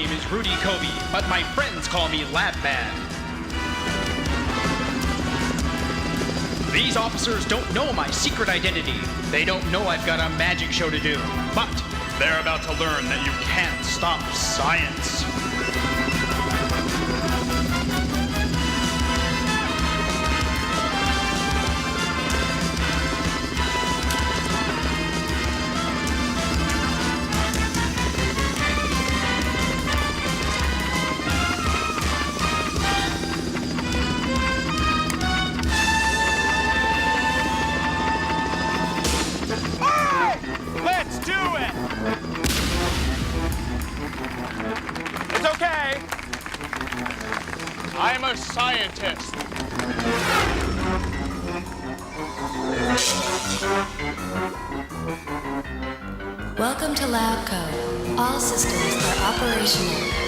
name is Rudy Coby, but my friends call me Lab Man. These officers don't know my secret identity. They don't know I've got a magic show to do. But they're about to learn that you can't stop science. Let's do it! It's okay. I'm a scientist. Welcome to LabCo. All systems are operational.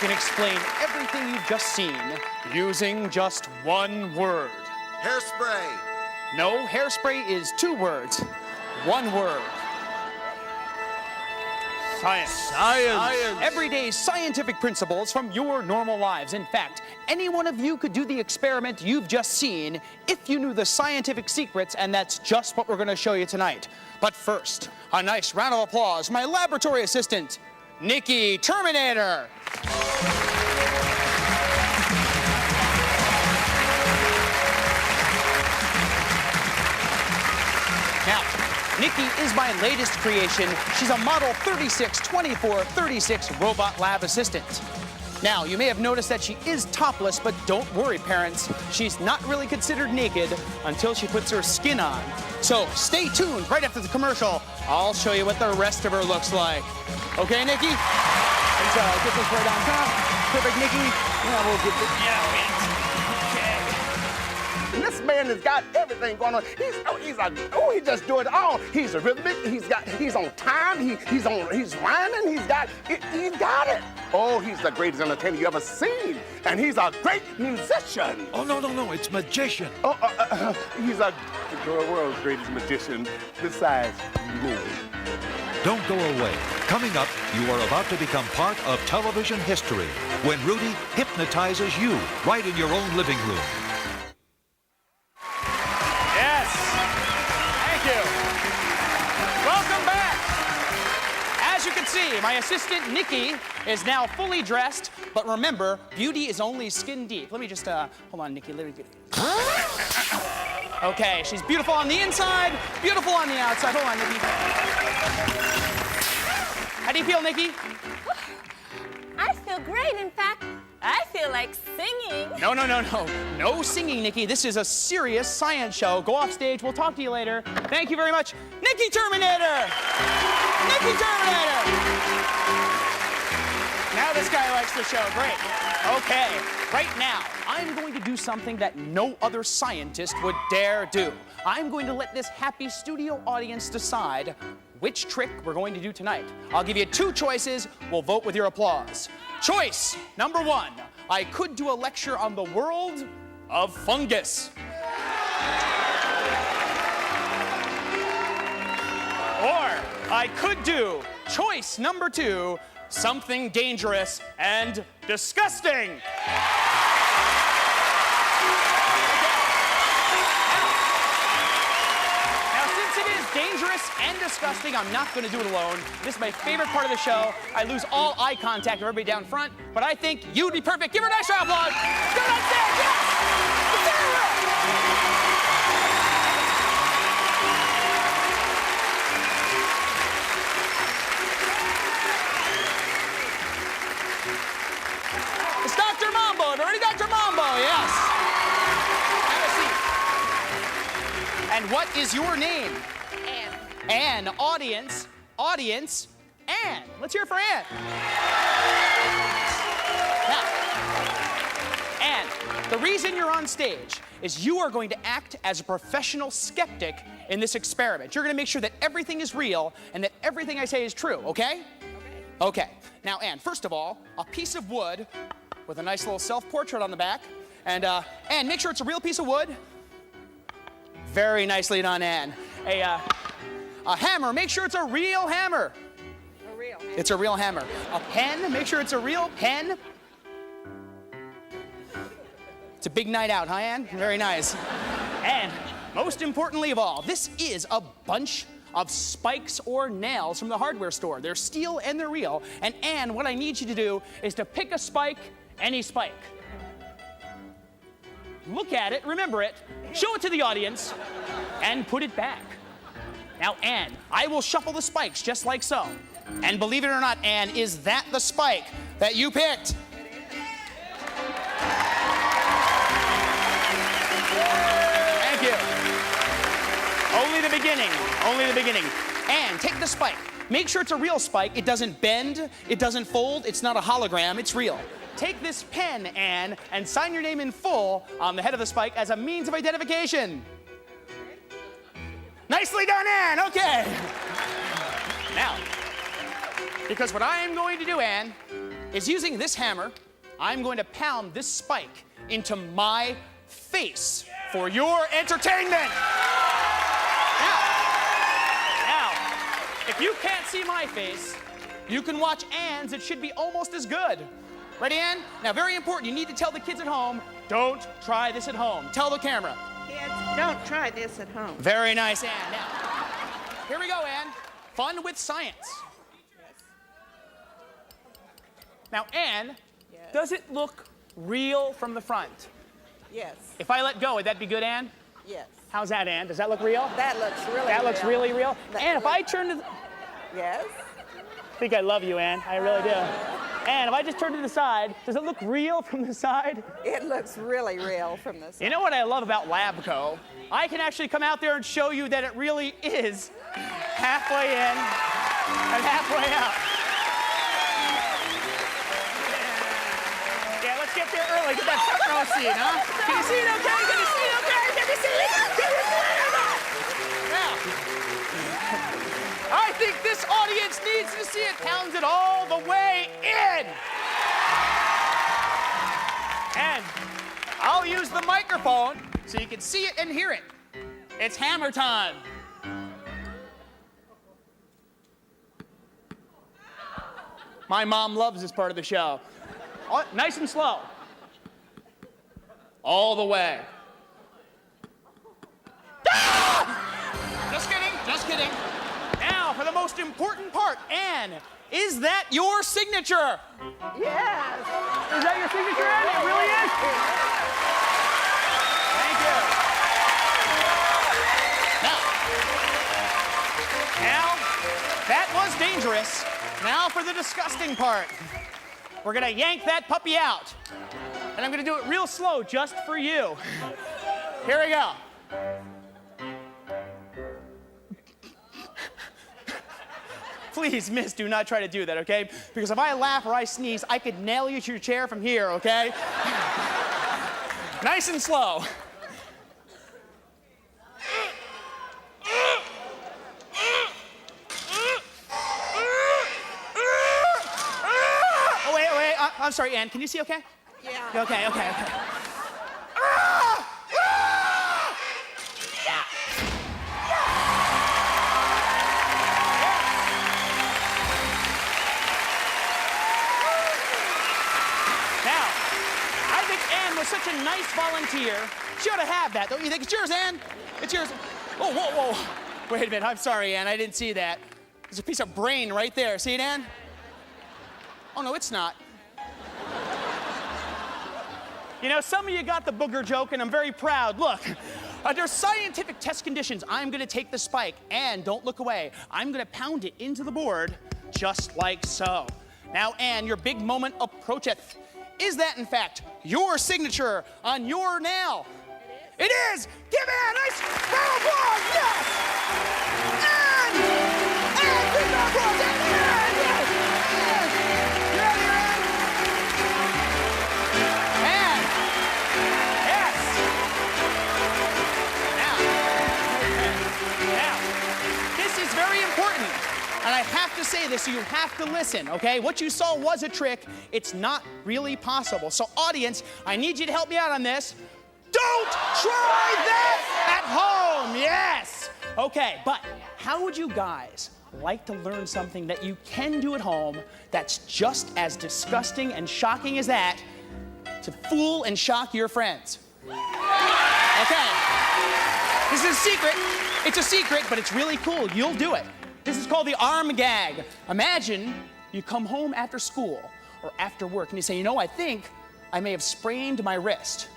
can explain everything you've just seen using just one word. Hairspray. No, hairspray is 2 words. 1 word. Science. Science. Everyday scientific principles from your normal lives. In fact, any one of you could do the experiment you've just seen if you knew the scientific secrets, and that's just what we're going to show you tonight. But first, a nice round of applause for my laboratory assistant, Nikki Terminator. Now, Nikki is my latest creation. She's a Model 362436 robot lab assistant. Now, you may have noticed that she is topless, but don't worry, parents. She's not really considered naked until she puts her skin on. So stay tuned. Right after the commercial, I'll show you what the rest of her looks like. Okay, Nikki? Let's get this right on top. Perfect, Nikki. Yeah, we'll get this. And this man has got everything going on. He just do it all. He's a rhythmic. He's on time. He's rhyming. He's got it. Oh, he's the greatest entertainer you ever seen, and he's a great musician. Oh, no, it's magician. He's the world's greatest magician, besides me. Don't go away. Coming up, you are about to become part of television history when Rudy hypnotizes you right in your own living room. Yes. Thank you. Welcome back. As you can see, my assistant, Nikki, is now fully dressed. But remember, beauty is only skin deep. Let me just, hold on, Nikki. Let me get it. Okay, she's beautiful on the inside, beautiful on the outside. Hold on, Nikki. How do you feel, Nikki? I feel great. In fact, I feel like singing. No. No singing, Nikki. This is a serious science show. Go off stage. We'll talk to you later. Thank you very much. Nikki Terminator! Nikki Terminator! Now this guy likes the show. Great. Okay, right now, I'm going to do something that no other scientist would dare do. I'm going to let this happy studio audience decide which trick we're going to do tonight. I'll give you 2 choices. We'll vote with your applause. Choice number 1. I could do a lecture on the world of fungus. Or I could do choice number 2, something dangerous and disgusting. Dangerous and disgusting. I'm not going to do it alone. This is my favorite part of the show. I lose all eye contact with everybody down front, but I think you'd be perfect. Give her a nice round of applause. Give her on stage. Yes! It's Dr. Mambo. Everybody, Dr. Mambo. Yes. Have a seat. And what is your name? Anne, audience, Anne. Let's hear it for Anne. Now, Anne, the reason you're on stage is you are going to act as a professional skeptic in this experiment. You're going to make sure that everything is real and that everything I say is true, okay? Okay. Now, Anne, first of all, a piece of wood with a nice little self-portrait on the back. And, Anne, make sure it's a real piece of wood. Very nicely done, Anne. A hammer, make sure it's a real hammer. A real hammer. It's a real hammer. A pen, make sure it's a real pen. It's a big night out, huh, Anne? Very nice. And most importantly of all, this is a bunch of spikes or nails from the hardware store. They're steel and they're real. And Anne, what I need you to do is to pick a spike, any spike. Look at it, remember it, show it to the audience, and put it back. Now, Anne, I will shuffle the spikes just like so. And believe it or not, Anne, is that the spike that you picked? Thank you. Only the beginning, only the beginning. Anne, take the spike. Make sure it's a real spike. It doesn't bend, it doesn't fold, it's not a hologram, it's real. Take this pen, Anne, and sign your name in full on the head of the spike as a means of identification. Nicely done, Anne. Okay. Now, Because what I am going to do, Anne, is using this hammer, I'm going to pound this spike into my face for your entertainment. Now, if you can't see my face, you can watch Anne's. It should be almost as good. Ready, Anne? Now, very important, you need to tell the kids at home, don't try this at home. Tell the camera. Kids, don't try this at home. Very nice, Anne. Now, here we go, Anne. Fun with science. Yes. Now, Anne, Yes. does it look real from the front? Yes. If I let go, would that be good, Anne? Yes. How's that, Anne? Does that look real? That looks really real. That looks really real? That Anne, if looks- I turn to the... Yes. I think I love you, Anne. I really do. Anne, if I just turn to the side, does it look real from the side? It looks really real from this. You know what I love about Labco? I can actually come out there and show you that it really is halfway in and halfway out. Yeah, let's get there early. Get that front row seat, huh? Can you see it okay? Can you see it okay? Can you see it? Can you see it? Now, I think this audience needs to see it pounded all the way in. And I'll use the microphone so you can see it and hear it. It's hammer time. My mom loves this part of the show. Nice and slow. All the way. Ah! Just kidding, just kidding. Now for the most important part, Anne, is that your signature? Yes. Is that your signature, Anne? It really is? Thank you. Now, that was dangerous. Now for the disgusting part. We're gonna yank that puppy out. And I'm gonna do it real slow just for you. Here we go. Please, miss, do not try to do that, okay? Because if I laugh or I sneeze, I could nail you to your chair from here, okay? Nice and slow. Oh, wait, I'm sorry, Anne, can you see okay? Yeah. Okay. Was such a nice volunteer. She ought to have that, don't you think? It's yours, Anne. It's yours. Oh, whoa. Wait a minute. I'm sorry, Anne. I didn't see that. There's a piece of brain right there. See it, Anne? Oh, no, it's not. You know, some of you got the booger joke, and I'm very proud. Look, under scientific test conditions, I'm going to take the spike, and don't look away. I'm going to pound it into the board just like so. Now, Anne, your big moment approacheth. Is that, in fact, your signature on your nail? It is! Give Anne a nice round of applause! Yes! Anne! Big round of applause! Anne! Yes! You ready, Anne? Anne! Yes! Now, this is very important. And I have to say this, so you have to listen, okay? What you saw was a trick. It's not really possible. So audience, I need you to help me out on this. Don't try that at home, yes! Okay, but how would you guys like to learn something that you can do at home that's just as disgusting and shocking as that to fool and shock your friends? Okay, this is a secret. It's a secret, but it's really cool. You'll do it. This is called the arm gag. Imagine you come home after school or after work and you say, you know, I think I may have sprained my wrist.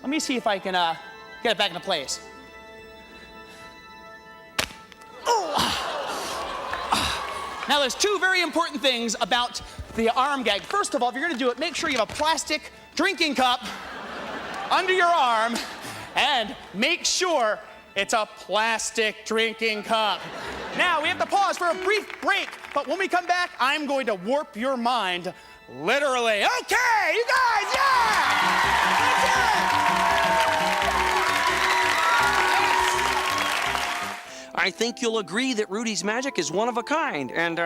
Let me see if I can get it back into place. Now, there's two very important things about the arm gag. First of all, if you're gonna do it, make sure you have a plastic drinking cup under your arm, and make sure it's a plastic drinking cup. Now, we have to pause for a brief break, but when we come back, I'm going to warp your mind, literally. Okay, you guys, yeah! That's it! I think you'll agree that Rudy's magic is one of a kind, and,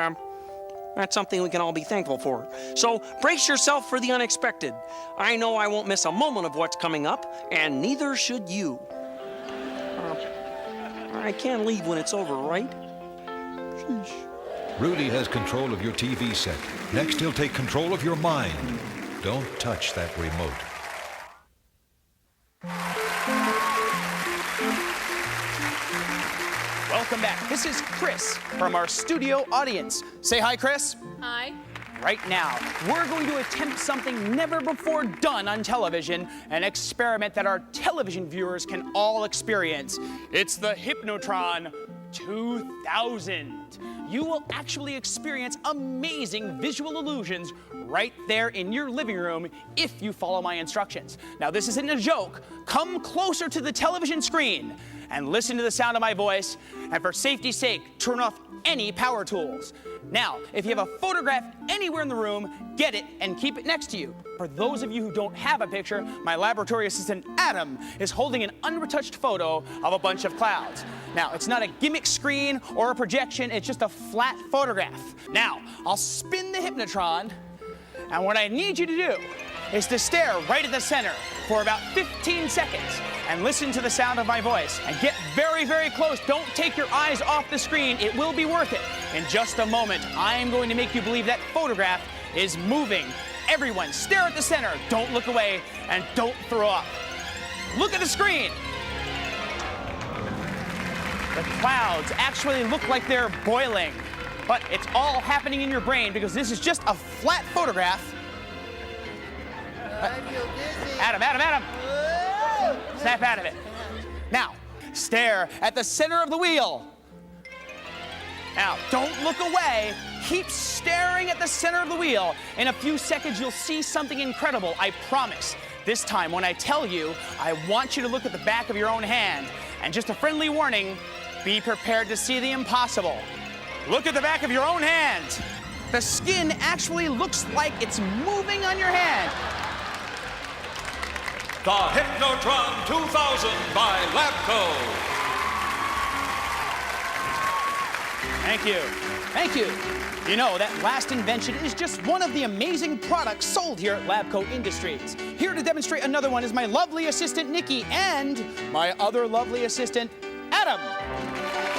That's something we can all be thankful for. So brace yourself for the unexpected. I know I won't miss a moment of what's coming up, and neither should you. I can't leave when it's over, right? Sheesh. Rudy has control of your TV set. Next, he'll take control of your mind. Don't touch that remote. Welcome back. This is Chris from our studio audience. Say hi, Chris. Hi. Right now, we're going to attempt something never before done on television, an experiment that our television viewers can all experience. It's the Hypnotron 2000. You will actually experience amazing visual illusions right there in your living room if you follow my instructions. Now, this isn't a joke. Come closer to the television screen and listen to the sound of my voice, and for safety's sake, turn off any power tools. Now, if you have a photograph anywhere in the room, get it and keep it next to you. For those of you who don't have a picture, my laboratory assistant, Adam, is holding an unretouched photo of a bunch of clouds. Now, it's not a gimmick screen or a projection, it's just a flat photograph. Now, I'll spin the Hypnotron, and what I need you to do is to stare right at the center for about 15 seconds and listen to the sound of my voice. And get very, very close. Don't take your eyes off the screen. It will be worth it. In just a moment, I am going to make you believe that photograph is moving. Everyone, stare at the center. Don't look away and don't throw up. Look at the screen. The clouds actually look like they're boiling, but it's all happening in your brain because this is just a flat photograph. Adam. Snap out of it. Now, stare at the center of the wheel. Now, don't look away. Keep staring at the center of the wheel. In a few seconds, you'll see something incredible, I promise. This time, when I tell you, I want you to look at the back of your own hand. And just a friendly warning, be prepared to see the impossible. Look at the back of your own hand. The skin actually looks like it's moving on your hand. The Hypnotron 2000 by Labco. Thank you. Thank you. You know, that last invention is just one of the amazing products sold here at Labco Industries. Here to demonstrate another one is my lovely assistant, Nikki, and my other lovely assistant, Adam.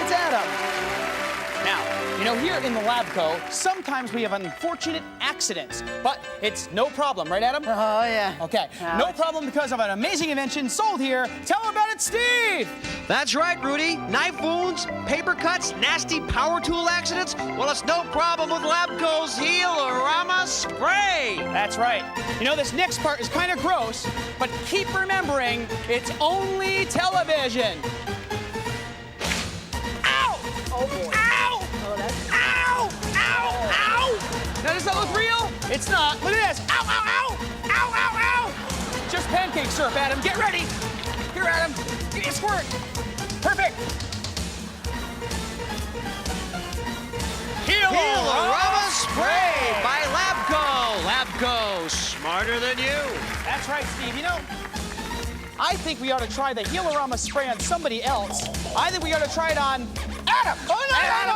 It's Adam. Now, you know, here in the Labco, sometimes we have unfortunate accidents, but it's no problem, right, Adam? Oh, yeah. Okay, no problem because of an amazing invention sold here. Tell them about it, Steve! That's right, Rudy. Knife wounds, paper cuts, nasty power tool accidents. Well, it's no problem with Labco's Heal-A-Rama Spray. That's right. You know, this next part is kind of gross, but keep remembering, it's only television. Ow! Oh, boy. Ow! Oh, that's... Ow! Ow! Ow! Now, does that look real? It's not. Look at this. Ow, ow, ow! Ow, ow, ow! Just pancake syrup, Adam. Get ready. Here, Adam. Give me a squirt. Perfect. Heal-A-Rama Spray by Labco. Labco, smarter than you. That's right, Steve. You know, I think we ought to try the Heal-A-Rama spray on somebody else. I think we ought to try it on Adam. Oh, no, Adam.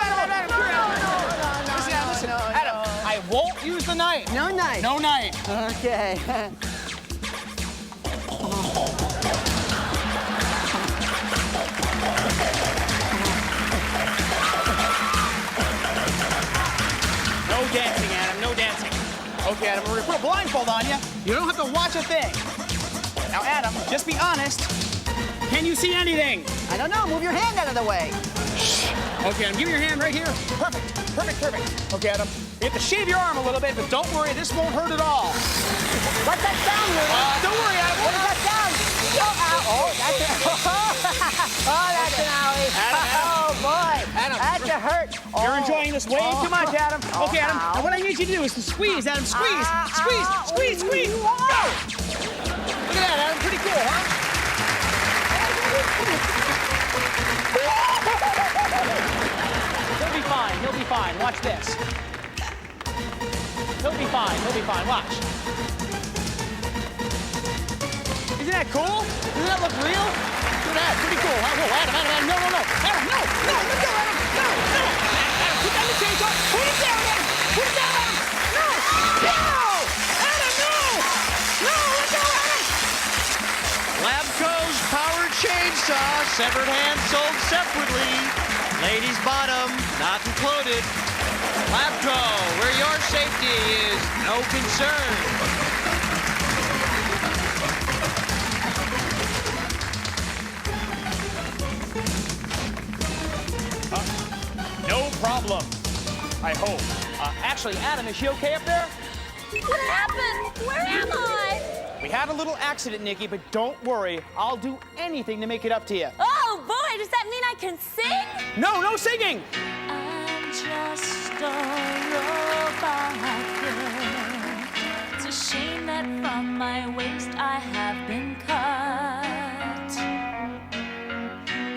Listen, Adam, I won't use the knife. No knife. No knife. Okay. No dancing, Adam. No dancing. Okay, Adam, we're gonna put a blindfold on you. You don't have to watch a thing. Now, Adam, just be honest. Can you see anything? I don't know. Move your hand out of the way. Okay, Adam, give me your hand right here. Perfect. Okay, Adam, you have to shave your arm a little bit, but don't worry, this won't hurt at all. What's that sound, Rudy? Don't worry, Adam. What does that sound? Oh, that's an owie. Adam. Oh, boy. Adam. That's a hurt. You're enjoying this way too much, Adam. Oh, Okay, Adam, ow. and what I need you to do is to squeeze, Adam. Squeeze. Go! Look at that, Adam. Pretty cool, huh? He'll be fine. Watch this. He'll be fine. Watch. Isn't that cool? Doesn't that look real? Look at that. Pretty cool, huh? Whoa, Adam. No. Adam, no. Let go, Adam. No. Adam, put down the chainsaw. Put it down, Adam. Put it chainsaw, severed hand sold separately. Ladies' bottom, not included. Labco, where your safety is no concern. No problem, I hope. Actually, Adam, is she okay up there? What happened? Where am I? We had a little accident, Nikki, but don't worry. I'll do anything to make it up to you. Oh, boy, does that mean I can sing? No, no singing! I'm just a robot girl. It's a shame that from my waist I have been cut.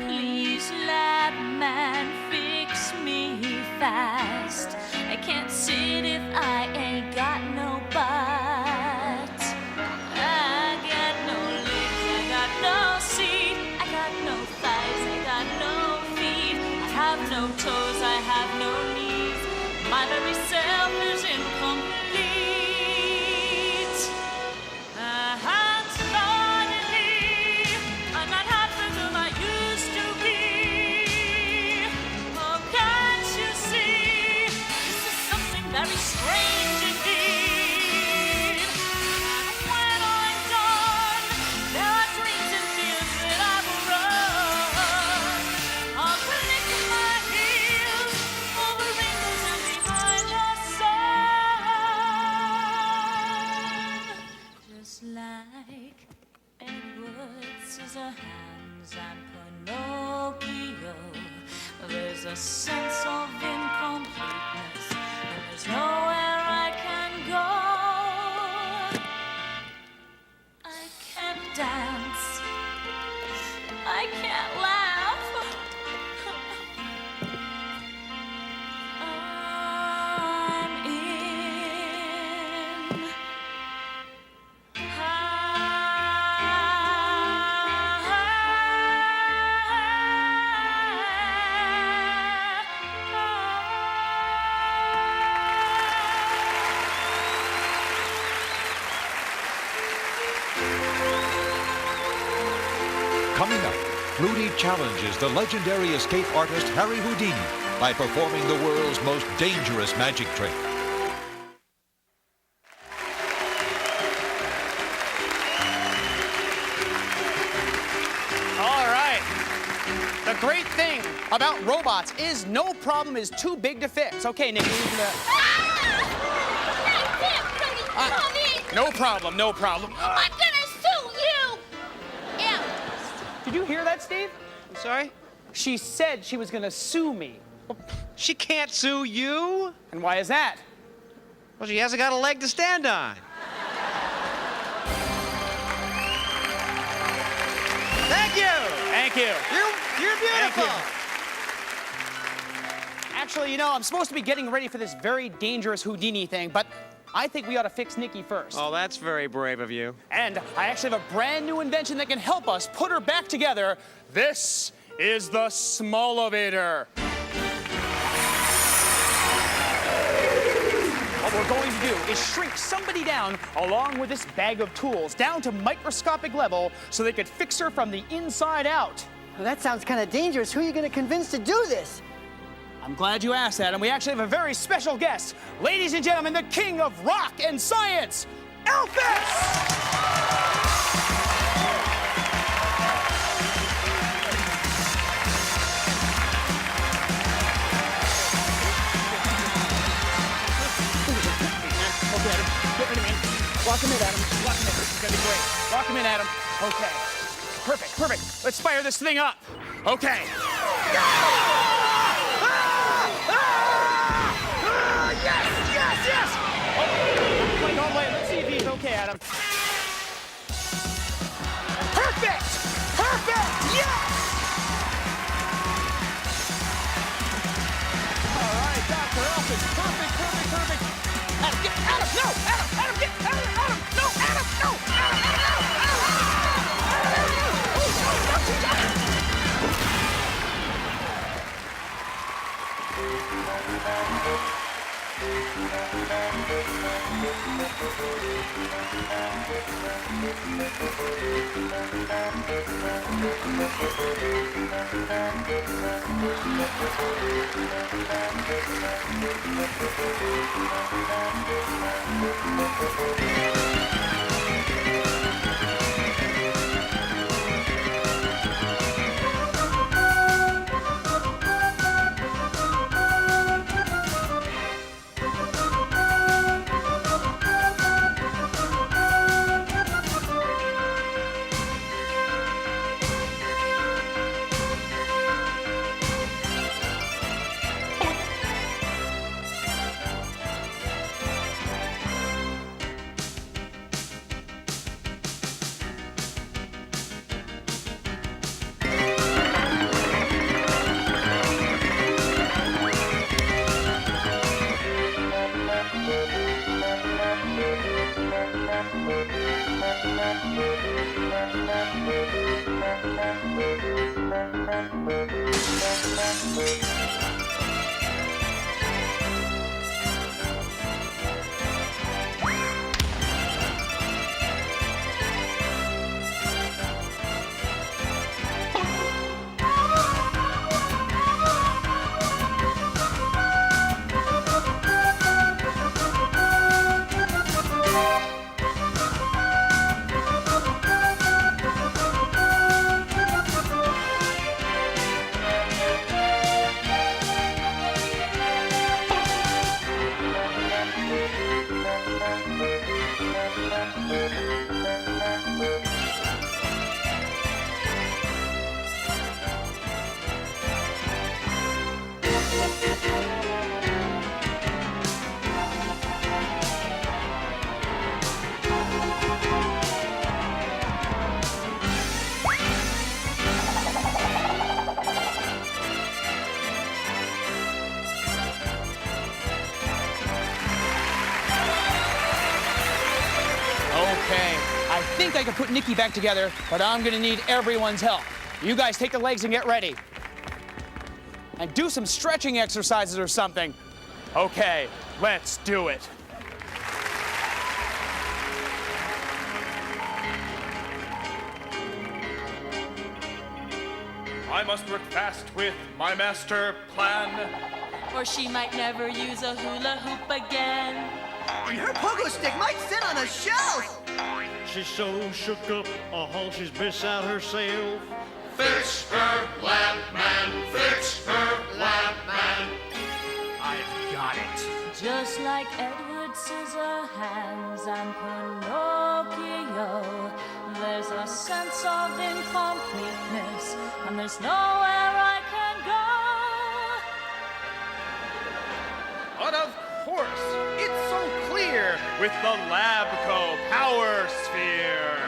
Please, lab man, fix me fast. I can't sit if I ain't got no butt. I got no legs, I got no seat, I got no thighs, I got no feet. I have no toes, I have no knees. My very self is incomplete. Unfortunately, I'm not half the girl I used to be. Oh, can't you see? This is something very strange indeed. And when I'm done, there are dreams and fears that I will run. I'll click my heels over rainbows and behind the sun. Just like Edward Scissorhands and Pinocchio, there's a sense of incompleteness, and there's nowhere I can go. I can't dance, I can't laugh. I'm in Coming up, Rudy challenges the legendary escape artist Harry Houdini by performing the world's most dangerous magic trick. All right. The great thing about robots is no problem is too big to fix. Okay, Nikki, you can, no problem, no problem. I'm gonna sue you! Yeah. Did you hear that, Steve? I'm sorry? She said she was gonna sue me. She can't sue you. And why is that? Well, she hasn't got a leg to stand on. Thank you. Thank you. You're beautiful. Thank you. Actually, you know, I'm supposed to be getting ready for this very dangerous Houdini thing, but I think we ought to fix Nikki first. Oh, that's very brave of you. And I actually have a brand new invention that can help us put her back together. This is the Small-ovator. What we're going to do is shrink somebody down along with this bag of tools down to microscopic level so they could fix her from the inside out. Well, that sounds kind of dangerous. Who are you going to convince to do this? I'm glad you asked that, and we actually have a very special guest. Ladies and gentlemen, the king of rock and science, Elvis! Okay, Adam, get ready, man. Walk him in, Adam. Walk him in. This is gonna be great. Walk him in, Adam. Okay. Perfect, perfect. Let's fire this thing up. Okay. Yes, yes, yes! Oh, wait, don't wait. Let's see if he's okay, Adam. Perfect! Perfect! Yes! All right, Dr. Elvis. Perfect, perfect, perfect. Adam, get Adam! No! Adam! Adam, get Adam! Adam! No! Adam! No! Adam! Adam! Okay, I think I can put Nikki back together, but I'm gonna need everyone's help. You guys take the legs and get ready. And do some stretching exercises or something. Okay, let's do it. I must work fast with my master plan. Or she might never use a hula hoop again. And her pogo stick might sit on a shelf. She's so shook up, she's beside herself. Fix her, lab man. Fix her, lab man. I've got it. Just like Edward Scissorhands and Pinocchio, there's a sense of incompleteness, and there's nowhere I can go. But of course, it's so clear with the Labco Power Sphere.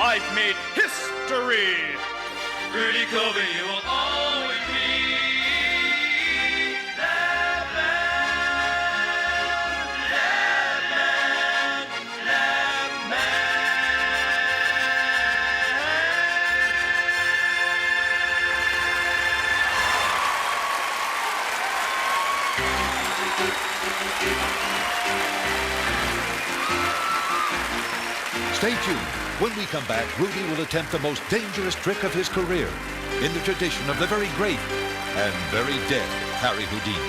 I've made history. Rudy Coby, you will always be that man, that man, that man. Stay tuned. When we come back, Rudy will attempt the most dangerous trick of his career in the tradition of the very great and very dead Harry Houdini.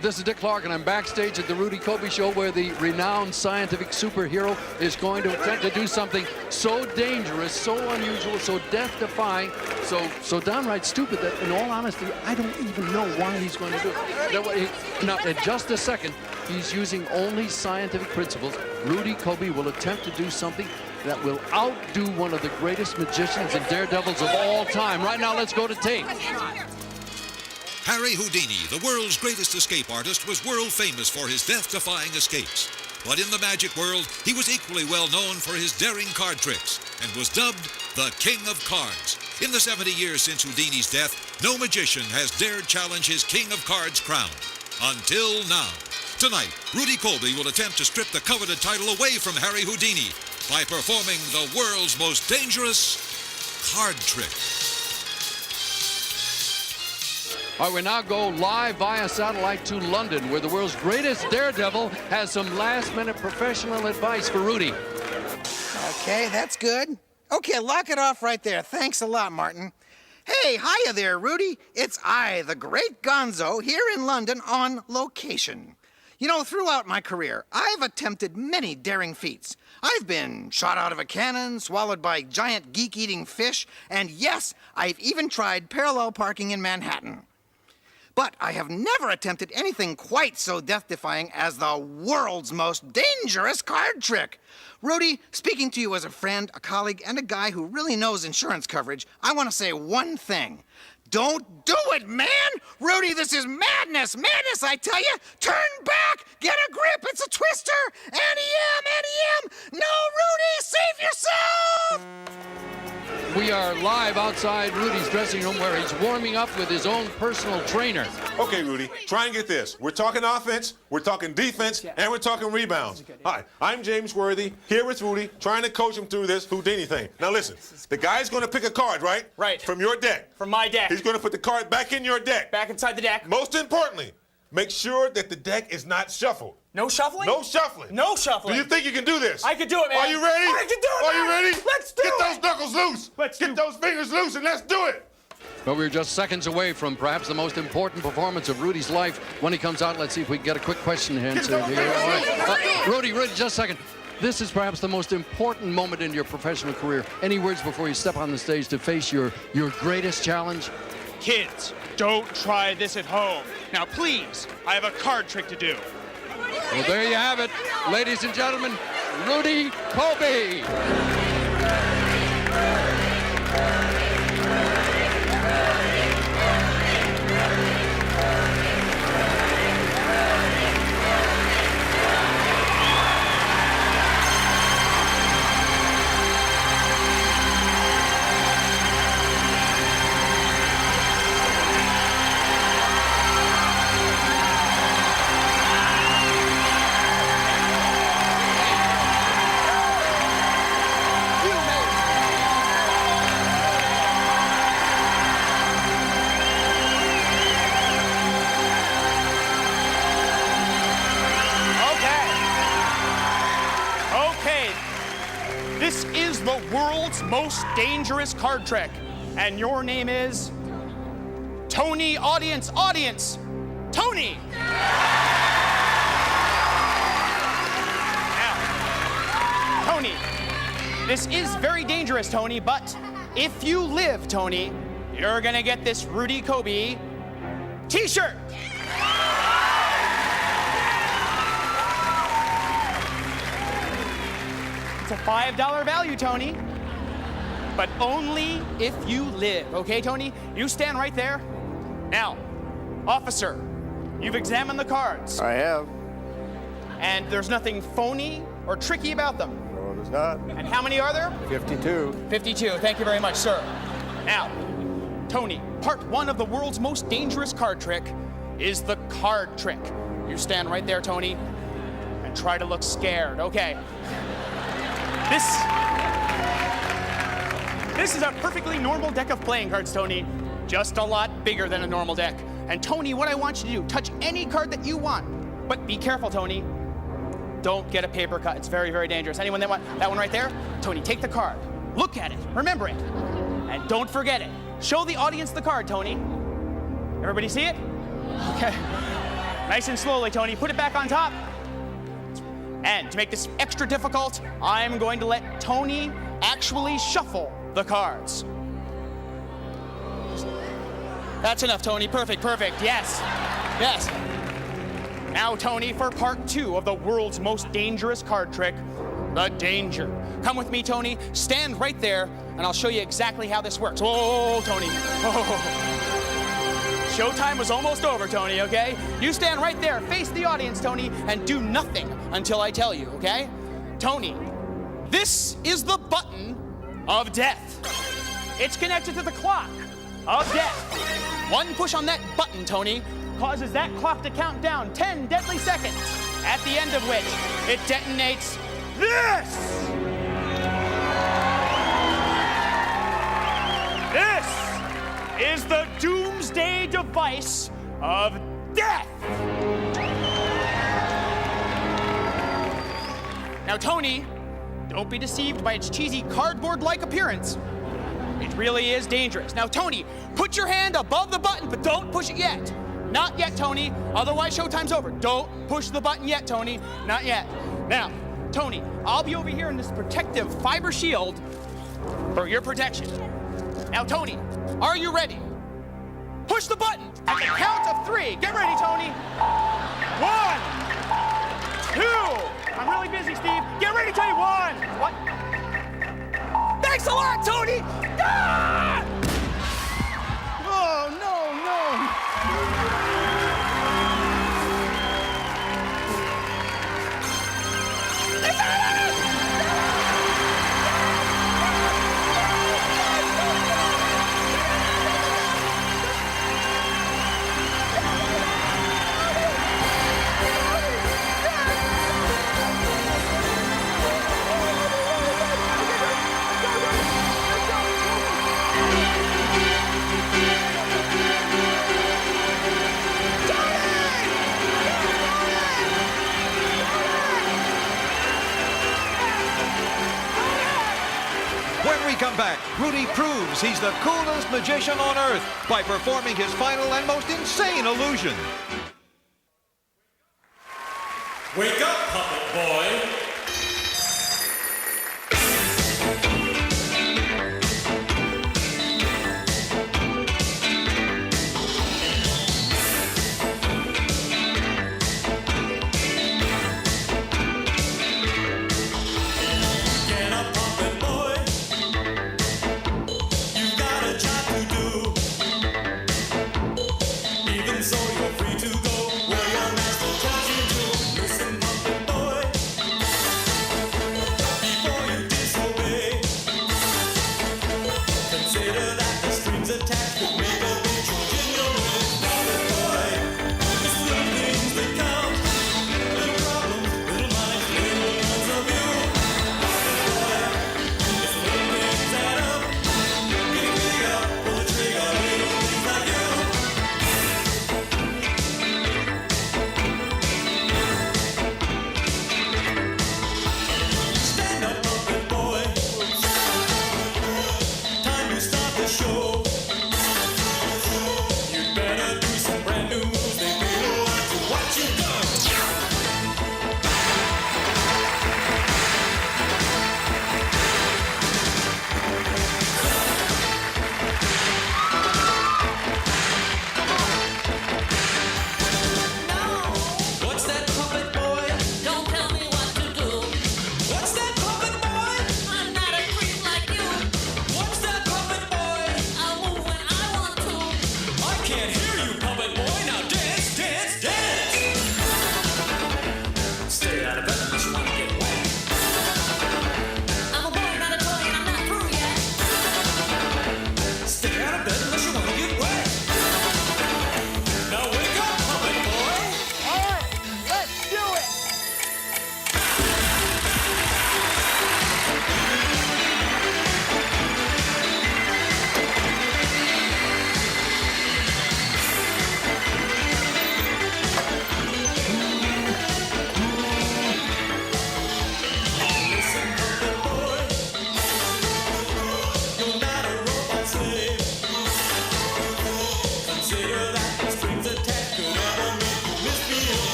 This is Dick Clark, and I'm backstage at the Rudy Coby Show, where the renowned scientific superhero is going to attempt to do something so dangerous, so unusual, so death-defying, so downright stupid that, in all honesty, I don't even know why he's going to do it. Now, in just a second, he's using only scientific principles. Rudy Coby will attempt to do something that will outdo one of the greatest magicians and daredevils of all time. Right now, let's go to tape. Harry Houdini, the world's greatest escape artist, was world famous for his death-defying escapes. But in the magic world, he was equally well known for his daring card tricks and was dubbed the King of Cards. In the 70 years since Houdini's death, no magician has dared challenge his King of Cards crown. Until now. Tonight, Rudy Coby will attempt to strip the coveted title away from Harry Houdini by performing the world's most dangerous card trick. All right, we now go live via satellite to London, where the world's greatest daredevil has some last-minute professional advice for Rudy. Okay, that's good. Okay, lock it off right there. Thanks a lot, Martin. Hey, hiya there, Rudy. It's I, the great Gonzo, here in London on location. You know, throughout my career, I've attempted many daring feats. I've been shot out of a cannon, swallowed by giant geek-eating fish, and yes, I've even tried parallel parking in Manhattan. But I have never attempted anything quite so death-defying as the world's most dangerous card trick. Rudy, speaking to you as a friend, a colleague, and a guy who really knows insurance coverage, I want to say one thing. Don't do it, man! Rudy, this is madness! Madness, I tell you! Turn back! Get a grip! It's a twister! NEM! No, Rudy! Save yourself! We are live outside Rudy's dressing room, where he's warming up with his own personal trainer. Okay, Rudy, try and get this. We're talking offense, we're talking defense, and we're talking rebounds. Hi, I'm James Worthy, here with Rudy, trying to coach him through this Houdini thing. Now listen, the guy's going to pick a card, right? Right. From your deck. From my deck. He's going to put the card back in your deck. Back inside the deck. Most importantly, make sure that the deck is not shuffled. No shuffling? No shuffling. No shuffling. Do you think you can do this? I can do it, man. Are you ready? I can do it, Are man. you ready? Let's do it. Get those knuckles loose. Get those fingers loose, and let's do it. But we're just seconds away from perhaps the most important performance of Rudy's life. When he comes out, let's see if we can get a quick question answered here. All right. Rudy, just a second. This is perhaps the most important moment in your professional career. Any words before you step on the stage to face your greatest challenge? Kids, don't try this at home. Now, please, I have a card trick to do. Well, there you have it. Ladies and gentlemen, Rudy Coby. This is the world's most dangerous card trick. And your name is Tony. Audience, Tony! Now, Tony, this is very dangerous, Tony, but if you live, Tony, you're gonna get this Rudy Coby t-shirt. It's a $5 value, Tony. But only if you live, okay, Tony? You stand right there. Now, officer, you've examined the cards. I have. And there's nothing phony or tricky about them. No, there's not. And how many are there? 52. 52. Thank you very much, sir. Now, Tony, part one of the world's most dangerous card trick is the card trick. You stand right there, Tony, and try to look scared. Okay. This is a perfectly normal deck of playing cards, Tony. Just a lot bigger than a normal deck. And Tony, what I want you to do, touch any card that you want. But be careful, Tony. Don't get a paper cut. It's very, very dangerous. Anyone that want that one right there? Tony, take the card. Look at it. Remember it. And don't forget it. Show the audience the card, Tony. Everybody see it? Okay. Nice and slowly, Tony. Put it back on top. And to make this extra difficult, I'm going to let Tony actually shuffle the cards. That's enough, Tony. Perfect, perfect. Yes. Yes. Now, Tony, for part two of the world's most dangerous card trick, the danger. Come with me, Tony. Stand right there, and I'll show you exactly how this works. Whoa, Tony. Whoa. Showtime was almost over, Tony, okay? You stand right there, face the audience, Tony, and do nothing until I tell you, okay? Tony, this is the button of death. It's connected to the clock of death. One push on that button, Tony, causes that clock to count down 10 deadly seconds, at the end of which it detonates this! This is the doomsday device of death! Now, Tony, don't be deceived by its cheesy cardboard-like appearance. It really is dangerous. Now, Tony, put your hand above the button, but don't push it yet. Not yet, Tony, otherwise showtime's over. Don't push the button yet, Tony, not yet. Now, Tony, I'll be over here in this protective fiber shield for your protection. Now, Tony, are you ready? Push the button at the count of 3. Get ready, Tony. 1, 2. I'm really busy, Steve. Get ready, Tony. 1. What? Thanks a lot, Tony. Ah! Oh, no, no. When we come back, Rudy proves he's the coolest magician on earth by performing his final and most insane illusion. Wake up, puppet boy. So you're free to go where your master tells you to. Listen, puppet boy.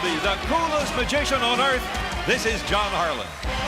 Coby, the coolest magician on earth, this is John Harlan.